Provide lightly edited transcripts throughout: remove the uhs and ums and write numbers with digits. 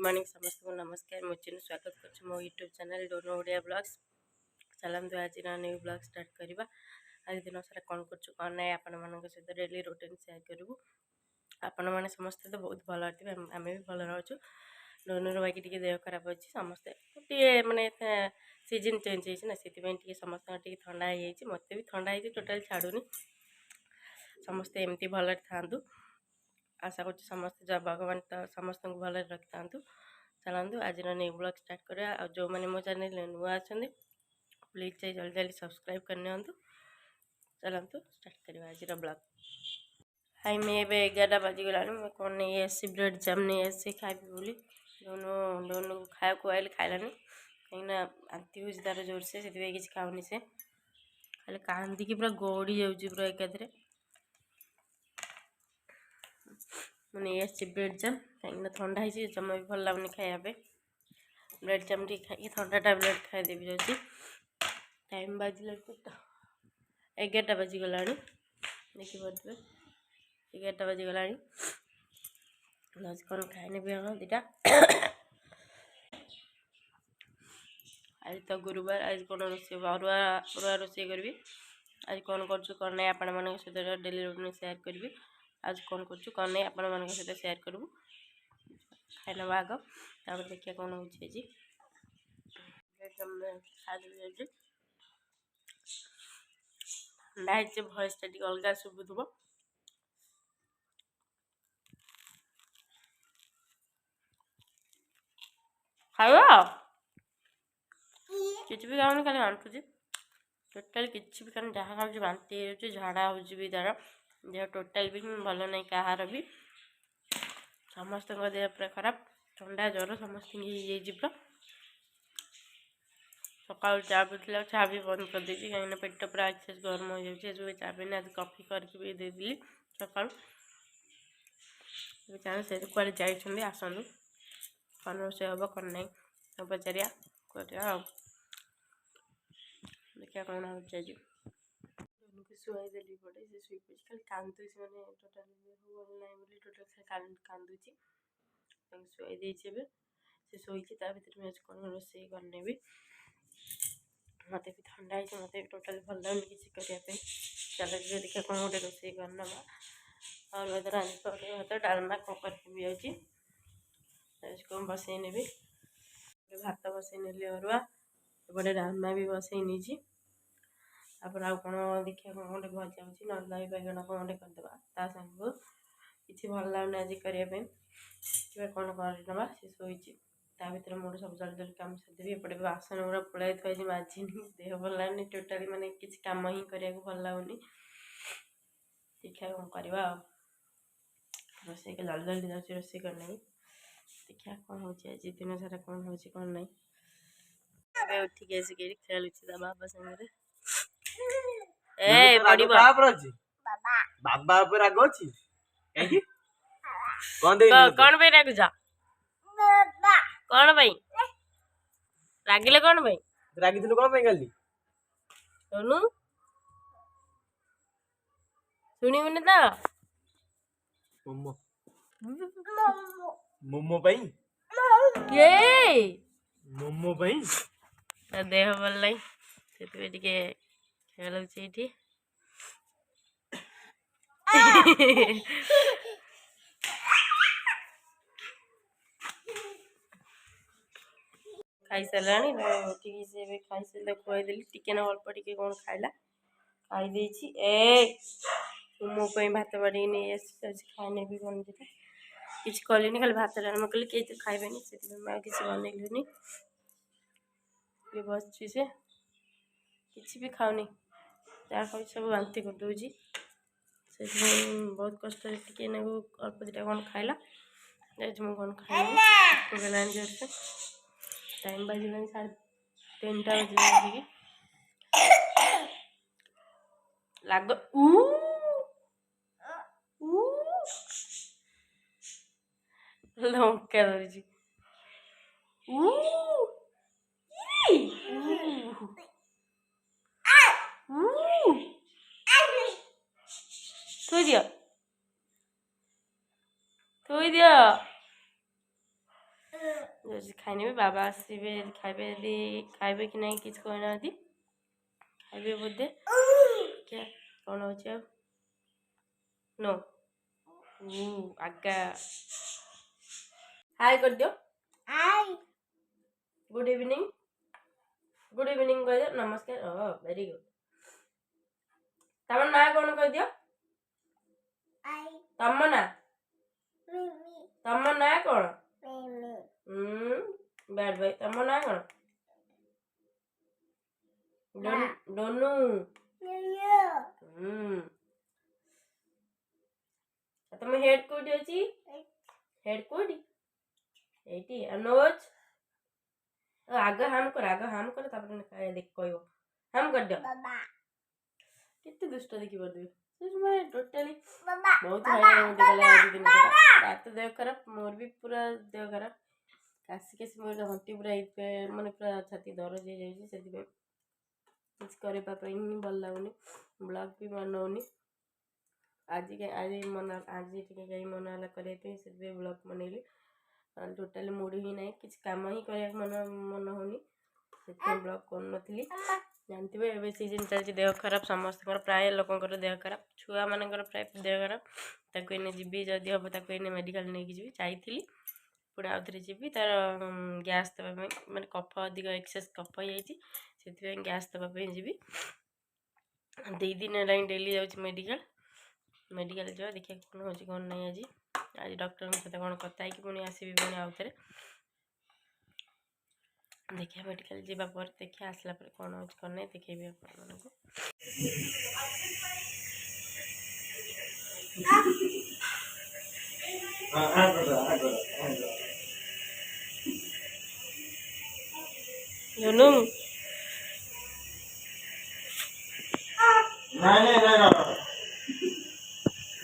Morning समस्त को नमस्कार मुझे स्वागत कर मो YouTube channel Donno Odia blogs चलते आज न्यू ब्लॉग स्टार्ट करवा। आज दिन सारा कौन कर ना आपण मान सहित डेली रूटीन शेयर करूँ। आपण मैंने समस्ते तो बहुत भल थे आम भी भल रोचु। डोनर बाकी टी देह खराब अच्छी समस्ते टे मानने सीजन चेंज होना से समस्त ठंडा हो मत भी ठंडा हो टोटाल छाड़ूनी समस्ते एमती भल था। आशा कर समस्त भगवान तो समस्त को भल रखि था। चलतु आज न्यू ब्लॉग स्टार्ट करा। जो मैंने मो चैनल नुआ अच्छा प्लीज चाहिए जल्दी जल्दी सब्सक्राइब करनी। चलतु स्टार्ट करवा आज ब्लॉग। हाई मैं ए 11 बाजीगला कौन नहीं आसी ब्रेड जाम नहीं आसी खाइबी बोली दोनों दोनों खाया को आइले खाइलानी कहीं आंती हो तार जोर से किसी खाऊनी से खाली कांदी की पूरा गड़ी जाऊँगी पूरा एकाधे मैंने आसी ब्रेड जाम कहीं ठंडा ही जमा भी भल लगुनि खायापे ब्रेड जाम टी खाई ठंडा टैबलेट खाईदेवी जाऊँगी। टाइम बाजिला 11 बाजीगला देखिपे 11 बाजीगला कौन खाने भी दीटा आज तो गुरुवार आज कौन रोसे अरुआ अरुआ रोसे करी आज कौन कर नहीं आपण मान सहित डेली रूटीन शेयर करी। आज कौन कर नहीं आपण मान सहित शेयर करूँ खाना आग तापर देखिए कौन हो ठंडा भॉइस टी अलग शुभुव खाइबा किसी भी खाऊनी खाली बांटुची टोटाल किसी भी खाने जहाँ खाऊँ बांति हो झाड़ा हो तार देह टोटाल भी भल नहीं कहार भी समस्त देह पूरा खराब ठंडा ज्वर समस्त पूरा सकाल चा पीला चा भी बंद कर देती कहीं पेट पूरा एक्सेस गर्म हो जाए चा पीने आज कॉफी करके भी देदी सकाल से कड़े जाइए आसतु कौन रोसे हम कौन नहीं सब पचारिया कर देखिए कौन हो शुआई देली पड़े से शुई पड़ी खाली कांदुची मैंने टोटाल भल ना बोली टोटाल कांदुची शुआई देचे से शोची भर मैं कौन रोसे करने भी मत भी ठंडा है मत भी टोटाल भल लगुनि किसी करने चल देखिए कौन गोटे रोसे करना और भात डालमा कौन करके कौन बसई ने भात बसई नेली अरुआ एपटे डालमा भी बसई नहीं तापर आउ कौन देखिए कौन गोटे भजा हो ना दही बैगण कौन गोटे करदे ता सांग किसी भल लगुनि आज करने कौन करना से शोची ता भर मोर सब जल्दी जल्दी कम सारी एपटे बासन गुड़ा पुलाई थी माजिनी देह भल लगुनि टोटाली माने किसी कम ही करने भल लगुनि देखिए कौन करवा रोसे जल्दी जल्दी जाऊँगी रोसे करने देखिए कौन हो दिन सारा कौन हो कौन नहीं उठिक आसिक खेलुची बाबा सागर ए बड़ी बाबा ऊपर राग अछि काहे कौन पे रागुछ कौन भाई रागिले कौन भाई रागिथिलु कोन पे गली सोनू सुनिबुनि तो मोमो मोमो पई ये मोमो पई देह भल नहीं से टिके खेलुची खाई सारा से खाई सारे खुआदेली टिके ना अल्प टिके कौन खाइला खाई ए मो भात बाड़ी नहीं आस खाने भी कौन देता किसी कलिनी खाली भात डालमा कली किए खाइबे से किसी बनैलुनि ये बस से किसी भी खाऊनी जहाँ खाऊ सब बांति करदे से बहुत कष्ट टिके अल्प दिटा कौन खाइला मुझे कौन खाइलानी जोर से टाइम बाजिलानी 3:30 बजे लाग लंका धरी थोई दिया ଯାଉଛି ଖାଇନେବି। ବାବା ଆସିବେ ଖାଇବେ ଯଦି ଖାଇବେ କି ନାହିଁ କିଛି କହିନାହାନ୍ତି, ଖାଇବେ ବୋଧେ। ଦେଖିଆ କ'ଣ ହେଉଛି ଆଉ। नो ଆଗା ହାଇ କରିଦିଅ। गुड इवनिंग କହିଦିଅ। ନମସ୍କାର। Very good. ତମ ନାଁ କ'ଣ କହିଦିଅ? ତମ ନାଁ କ'ଣ? Bad boy. ତମ ନାଁ କ'ଣ? ଡୋନୁ। ତମ ହେଡ୍ କୋଉଠି ଅଛି? हेड कोडी एटी नोज आग हम कर तापर काय देख कहबो हम कर दियो बाबा कितने दुष्ट देखि बर दे मैं टोटली बहुत हैरान होती गला आज दिन का तो देह खराब मोर भी पूरा देह खराब कासी केसी मोर हंटी पूरा माने पूरा छाती दरज हो जाई सेति पे कुछ करे पापा ही भल लागुनी ब्लॉग भी बनौनी आज मन आज कहीं मन है करने से ब्लॉग बनैली टोटाली मूड ही ना कि कम ही कर मन होनी से ब्लॉग कर जानते हैं सीजन चलती देह खराब समस्त प्राय लोकर देह खराब छुआ मान प्राय देह खराब ताको जी जदि हम ताको मेडिकल नहीं जी जाइली पुणी आउ थे जी तार गैस देवाई माने कफ अधिक एक्सेस कफ हो जाए गैस देवाई जी 2 दिन है डेली जाऊँ मेडिकल जो देखिए कौन हो कौन नहीं आज डॉक्टर सहित कौन कथा पुणी आसबि पुणी आउ थे देखिए मेडिकल जावापर देखिए आसला कौन हो कौन नहीं देखेबी आप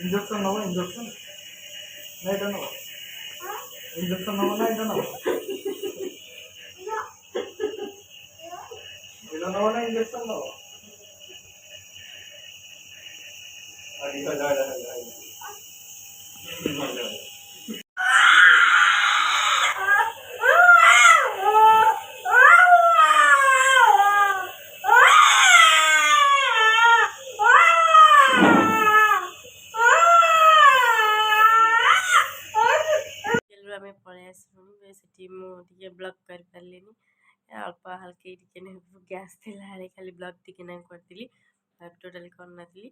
इंजेक्शन नव इंजेक्शन नहीं तो नव इंजेक्शन नव नहीं तो नव बिना नव ना इंजेक्शन नव आगे का जा मुझे ब्लॉग कर पारे अल्प हल्के गैस थी खाली ब्लॉग टी ना करी टोटाली करना कहीं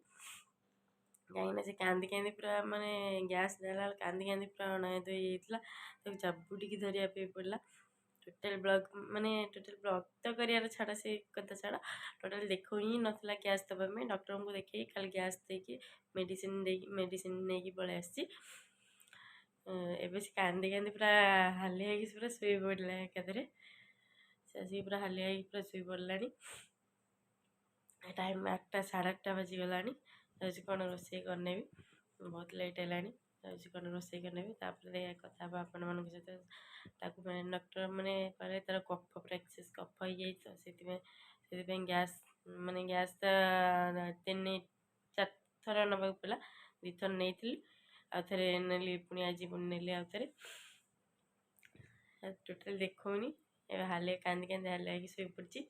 से कांदी कांदी पूरा माने गैस देला कांदी कांदी पूरा अनायत हो चाबुटी धरिया पड़ा टोटाल ब्लॉग माने टोटाल ब्लॉग तो कर छाड़ा से कथा छाड़ा टोटाल देखो ही नाला गैस दबाई डॉक्टर को देखे खाली गैस देकी मेडिसिन नहीं पलि आसी एबे से कांदी कांदी पूरा हालिया पूरा शुई पड़ा एकाधरे से पूरा हालिया पूरा शुई पड़ा टाइम 8टा 8:30 बजीगला कौन रोसे करने बहुत लेट है कौन रोसे करने कथा आपण मान सहित डॉक्टर मैंने कहे तार कफ पूरा एक्सेस कफ हो जाए तो से गैस माने गैस 3-4 थर नवा पड़ा 2 थर नहीं आउ थे नेली पुणी आज पुणी नेली आउ थे टोटाल देखनी हाले कांदी कांदी हाले शुई पड़ी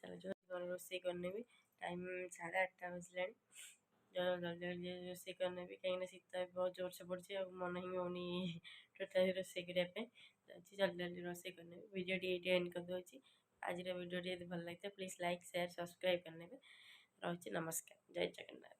चलो जो रोसे करने टाइम 8:30 बजला जल्दी जल्दी रोसे करने कहीं शीत बहुत जोर से पड़ी मन ही होनी टोटाल रोसे करने जल्दी जल्दी रोसे करने वीडियो ये एंड कर दूसरी आज वीडियो भल लगता है प्लीज लाइक शेयर सब्सक्राइब करने रही नमस्कार जय जगन्नाथ।